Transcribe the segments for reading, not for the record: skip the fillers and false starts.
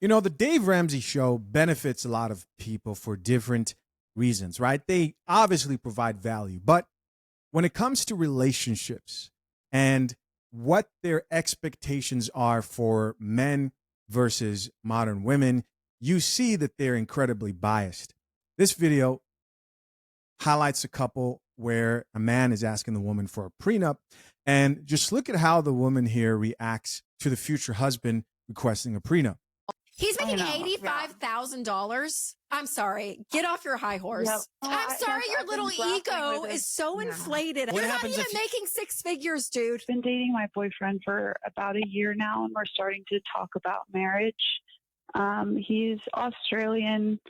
You know, the Dave Ramsey show benefits a lot of people for different reasons, right? They obviously provide value, but when it comes to relationships and what their expectations are for men versus modern women, you see that they're incredibly biased. This video highlights a couple where a man is asking the woman for a prenup, and just look at how the woman here reacts to the future husband requesting a prenup. He's making $85,000. I'm sorry. Get off your high horse. Yep. I'm sorry. Your little ego is so inflated. You're not even making six figures, dude. I've been dating my boyfriend for about a year now, and we're starting to talk about marriage. He's Australian,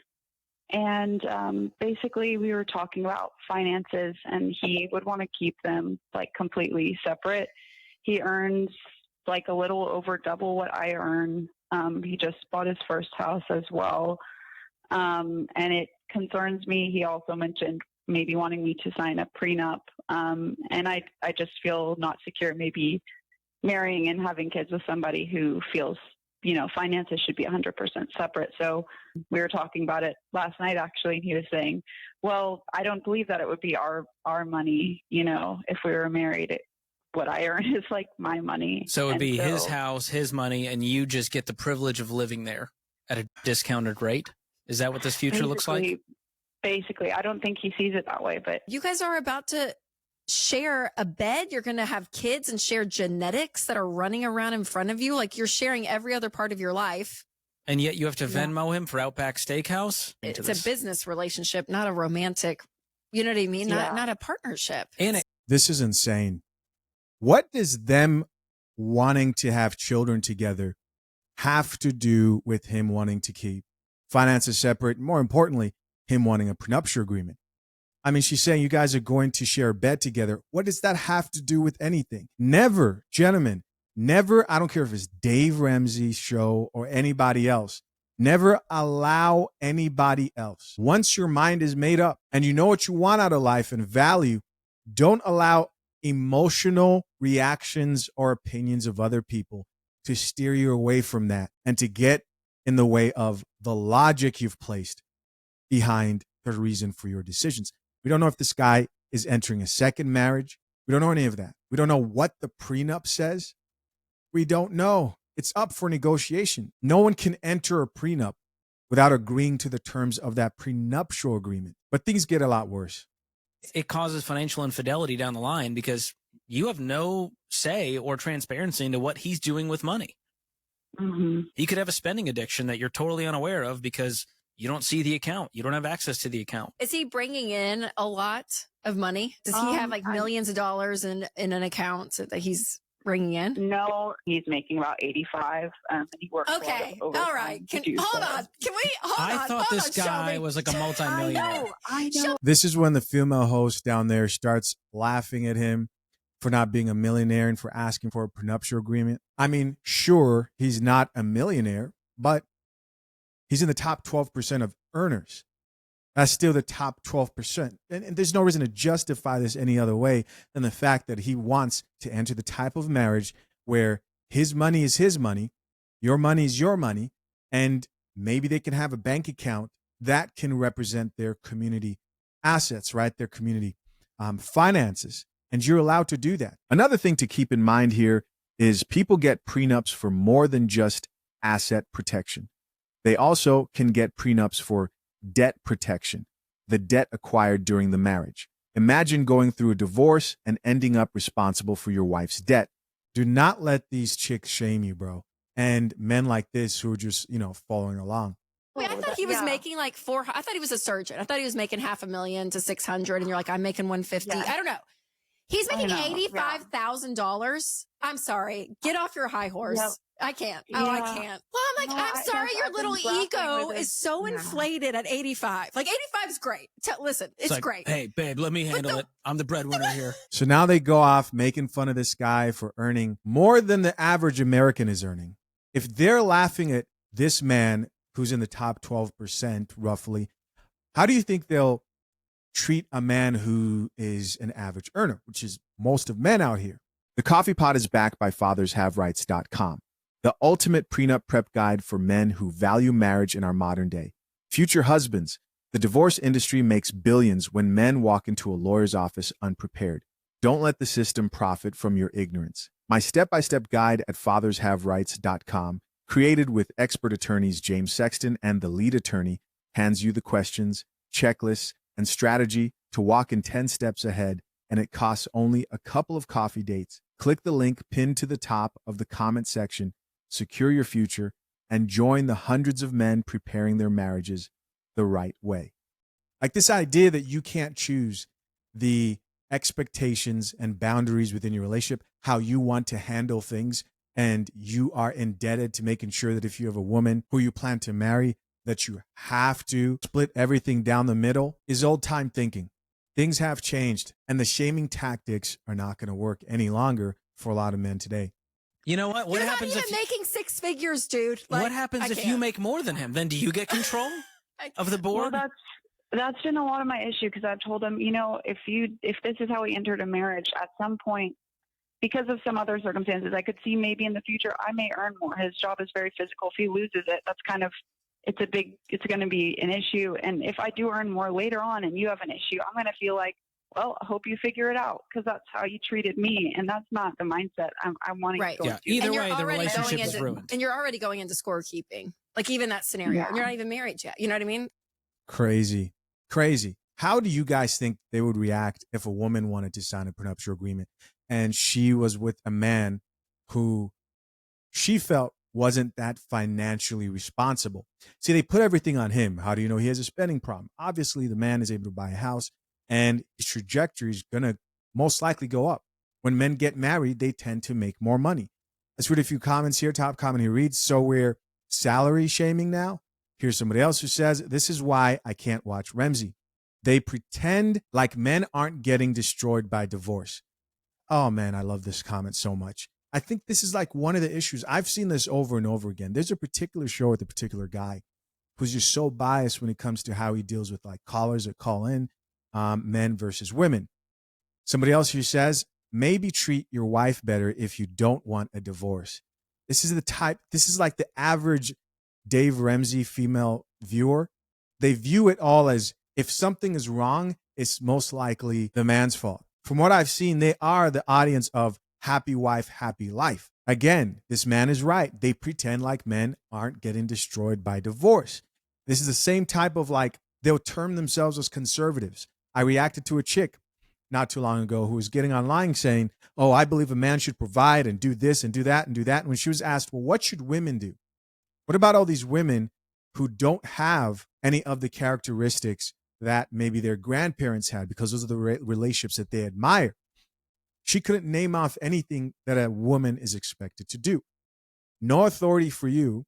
and basically we were talking about finances, and he would want to keep them like completely separate. He earns like a little over double what I earn. He just bought his first house as well. And it concerns me. He also mentioned maybe wanting me to sign a prenup. And I just feel not secure maybe marrying and having kids with somebody who feels, you know, finances should be 100% separate. So we were talking about it last night, actually, and he was saying, well, I don't believe that it would be our money, you know, if we were married. What I earn is like my money. So it'd be his house, his money, and you just get the privilege of living there at a discounted rate. Is that what this future looks like? Basically, I don't think he sees it that way, but you guys are about to share a bed. You're going to have kids and share genetics that are running around in front of you. Like you're sharing every other part of your life. And yet you have to Venmo him for Outback Steakhouse? It's a business relationship, not a romantic, you know what I mean? Not a partnership. This is insane. What does them wanting to have children together have to do with him wanting to keep finances separate? More importantly, him wanting a prenuptial agreement. I mean, she's saying you guys are going to share a bed together. What does that have to do with anything? Never, gentlemen, never. I don't care if it's Dave Ramsey's show or anybody else. Never allow anybody else. Once your mind is made up and you know what you want out of life and value, don't allow emotional reactions or opinions of other people to steer you away from that and to get in the way of the logic you've placed behind the reason for your decisions. We don't know if this guy is entering a second marriage. We don't know any of that. We don't know what the prenup says. We don't know. It's up for negotiation. No one can enter a prenup without agreeing to the terms of that prenuptial agreement. But things get a lot worse. It causes financial infidelity down the line because you have no say or transparency into what he's doing with money. Mm-hmm. He could have a spending addiction that you're totally unaware of because you don't see the account. You don't have access to the account. Is he bringing in a lot of money? Does he have like millions of dollars in an account that he's bringing in? No, he's making about 85. And he works. Okay, all right. Hold on. Can we? I thought this guy was like a multimillionaire. I know. This is when the female host down there starts laughing at him for not being a millionaire and for asking for a prenuptial agreement. I mean, sure, he's not a millionaire, but he's in the top 12% of earners. That's still the top 12%. And there's no reason to justify this any other way than the fact that he wants to enter the type of marriage where his money is his money, your money is your money, and maybe they can have a bank account that can represent their community assets, right? Their community finances. And you're allowed to do that. Another thing to keep in mind here is people get prenups for more than just asset protection. They also can get prenups for debt protection, the debt acquired during the marriage. Imagine going through a divorce and ending up responsible for your wife's debt. Do not let these chicks shame you, bro. And men like this who are just, following along. Wait, I thought he was making like I thought he was a surgeon. I thought he was making $500,000 to $600,000, and you're like, I'm making $150,000. I don't know. He's making $85,000. I'm sorry. Get off your high horse. Yep. I can't. Oh, I can't. Well, I'm like, I'm sorry. Your little ego is so inflated at 85. Like 85 is great. Listen, it's like, great. Hey, babe, let me handle it. I'm the breadwinner here. So now they go off making fun of this guy for earning more than the average American is earning. If they're laughing at this man who's in the top 12% roughly, how do you think they'll treat a man who is an average earner, which is most of men out here? The Coffee Pot is backed by fathershaverights.com. the ultimate prenup prep guide for men who value marriage in our modern day. Future husbands, the divorce industry makes billions when men walk into a lawyer's office unprepared. Don't let the system profit from your ignorance. My step-by-step guide at fathershaverights.com, created with expert attorneys James Sexton and the lead attorney, hands you the questions, checklists, and strategy to walk in 10 steps ahead, and it costs only a couple of coffee dates. Click the link pinned to the top of the comment section, secure your future, and join the hundreds of men preparing their marriages the right way. Like this idea that you can't choose the expectations and boundaries within your relationship, how you want to handle things, and you are indebted to making sure that if you have a woman who you plan to marry, that you have to split everything down the middle, is old-time thinking. Things have changed, and the shaming tactics are not going to work any longer for a lot of men today. You know what? What You're happens not even if making six figures, dude? Like, what happens if you make more than him? Then do you get control of the board? Well, that's been a lot of my issue, because I've told him, if this is how we entered a marriage, at some point, because of some other circumstances, I could see maybe in the future I may earn more. His job is very physical. If he loses it, that's kind of it's going to be an issue. And if I do earn more later on and you have an issue, I'm going to feel like, well, I hope you figure it out, because that's how you treated me. And that's not the mindset I'm wanting to go into. Either way, the relationship is ruined. And you're already going into scorekeeping. Like even that scenario. And you're not even married yet. You know what I mean? Crazy. How do you guys think they would react if a woman wanted to sign a prenuptial agreement and she was with a man who she felt wasn't that financially responsible? See, they put everything on him. How do you know he has a spending problem? Obviously, the man is able to buy a house, and his trajectory is going to most likely go up. When men get married, they tend to make more money. Let's read a few comments here. Top comment here reads, so we're salary shaming now? Here's somebody else who says, this is why I can't watch Ramsey. They pretend like men aren't getting destroyed by divorce. Oh, man, I love this comment so much. I think this is like one of the issues. I've seen this over and over again. There's a particular show with a particular guy who's just so biased when it comes to how he deals with like callers that call in, men versus women. Somebody else who says, maybe treat your wife better if you don't want a divorce. This is like the average Dave Ramsey female viewer. They view it all as if something is wrong, it's most likely the man's fault. From what I've seen, they are the audience of happy wife, happy life. Again, this man is right. They pretend like men aren't getting destroyed by divorce. This is the same type of like, they'll term themselves as conservatives. I reacted to a chick not too long ago who was getting online saying, oh, I believe a man should provide and do this and do that and do that. And when she was asked, well, what should women do? What about all these women who don't have any of the characteristics that maybe their grandparents had, because those are the relationships that they admire? She couldn't name off anything that a woman is expected to do. No authority for you,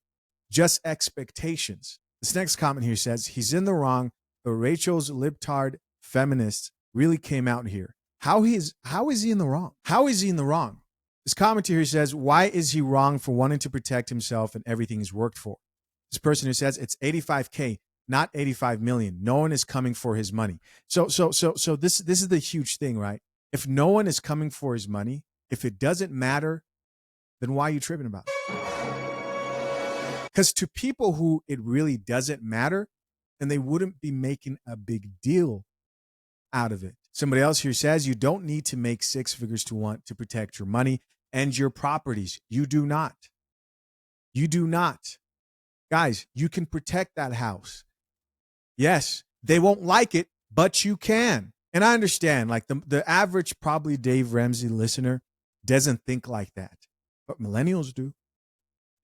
just expectations. This next comment here says, he's in the wrong, but Rachel's libtard feminists really came out here. How is he in the wrong? How is he in the wrong? This commenter here says, why is he wrong for wanting to protect himself and everything he's worked for? This person who says it's 85K, not 85 million. No one is coming for his money. So this is the huge thing, right? If no one is coming for his money, if it doesn't matter, then why are you tripping about it? Because to people who it really doesn't matter, then they wouldn't be making a big deal out of it. Somebody else here says you don't need to make six figures to want to protect your money and your properties. You do not. You do not. Guys, you can protect that house. Yes, they won't like it, but you can. And I understand, like the average probably Dave Ramsey listener doesn't think like that, but millennials do.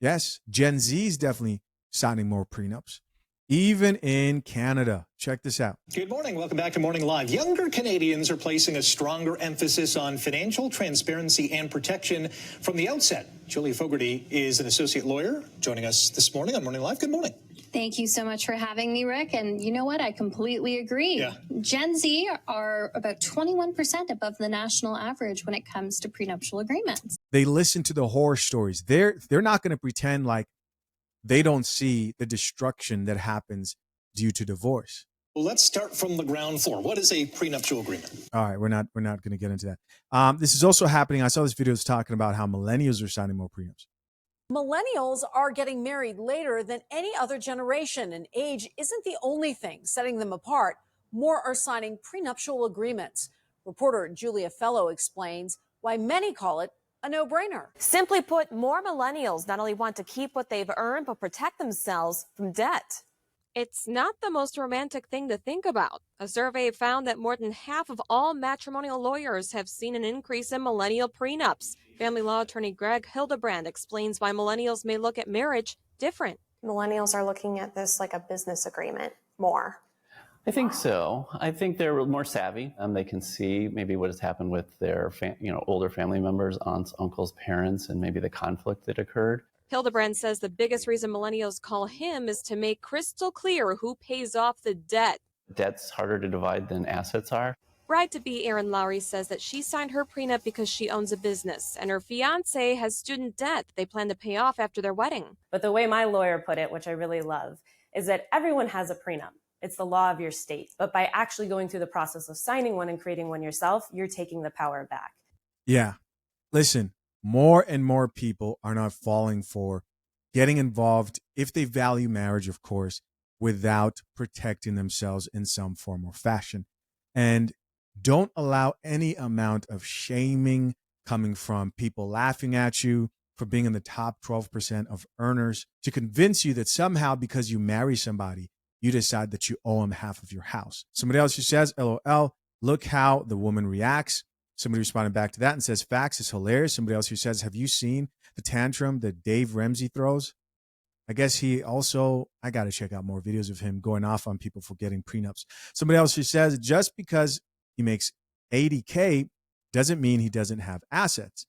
Yes, Gen Z is definitely signing more prenups, even in Canada. Check this out. Good morning. Welcome back to Morning Live. Younger Canadians are placing a stronger emphasis on financial transparency and protection from the outset. Julia Fogarty is an associate lawyer joining us this morning on Morning Live. Good morning. Thank you so much for having me, Rick. And you know what? I completely agree. Yeah. Gen Z are about 21% above the national average when it comes to prenuptial agreements. They listen to the horror stories. They're not going to pretend like they don't see the destruction that happens due to divorce. Well, let's start from the ground floor. What is a prenuptial agreement? All right, we're not going to get into that. This is also happening. I saw this video talking about how millennials are signing more prenups. Millennials are getting married later than any other generation, and age isn't the only thing setting them apart. More are signing prenuptial agreements. Reporter Julia Fellow explains why many call it a no-brainer. Simply put, more millennials not only want to keep what they've earned, but protect themselves from debt. It's not the most romantic thing to think about. A survey found that more than half of all matrimonial lawyers have seen an increase in millennial prenups. Family law attorney Greg Hildebrand explains why millennials may look at marriage different. Millennials are looking at this like a business agreement more. I think so. I think they're more savvy. They can see maybe what has happened with their older family members, aunts, uncles, parents, and maybe the conflict that occurred. Hildebrand says the biggest reason millennials call him is to make crystal clear who pays off the debt. Debt's harder to divide than assets are. Bride-to-be Erin Lowry says that she signed her prenup because she owns a business, and her fiancé has student debt they plan to pay off after their wedding. But the way my lawyer put it, which I really love, is that everyone has a prenup. It's the law of your state. But by actually going through the process of signing one and creating one yourself, you're taking the power back. Yeah. Listen, more and more people are not falling for getting involved, if they value marriage, of course, without protecting themselves in some form or fashion. And don't allow any amount of shaming coming from people laughing at you for being in the top 12% of earners to convince you that somehow because you marry somebody, you decide that you owe them half of your house. Somebody else who says, LOL, look how the woman reacts. Somebody responded back to that and says, facts is hilarious. Somebody else who says, have you seen the tantrum that Dave Ramsey throws? I guess he also, I got to check out more videos of him going off on people for getting prenups. Somebody else who says, just because he makes $80K doesn't mean he doesn't have assets.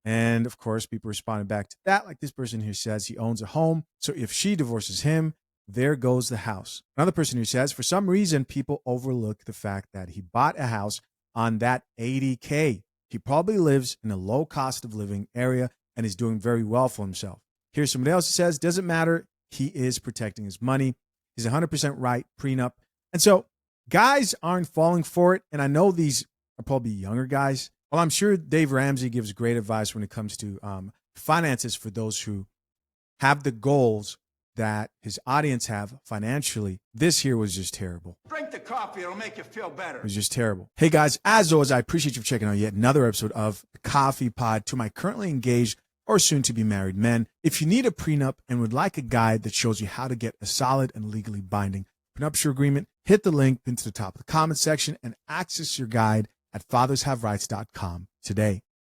And of course, people responded back to that, like this person who says he owns a home. So if she divorces him, there goes the house. Another person who says, for some reason, people overlook the fact that he bought a house on that $80K. He probably lives in a low cost of living area and is doing very well for himself. Here's somebody else who says, doesn't matter. He is protecting his money. He's 100% right, prenup. And so guys aren't falling for it. And I know these are probably younger guys. Well, I'm sure Dave Ramsey gives great advice when it comes to finances for those who have the goals that his audience have financially. This here was just terrible. Drink the coffee, it'll make you feel better. It was just terrible. Hey guys, as always, I appreciate you checking out yet another episode of the Coffee Pod. To my currently engaged or soon to be married men, if you need a prenup and would like a guide that shows you how to get a solid and legally binding prenuptial agreement, hit the link pinned to the top of the comment section and access your guide at fathershaverights.com today.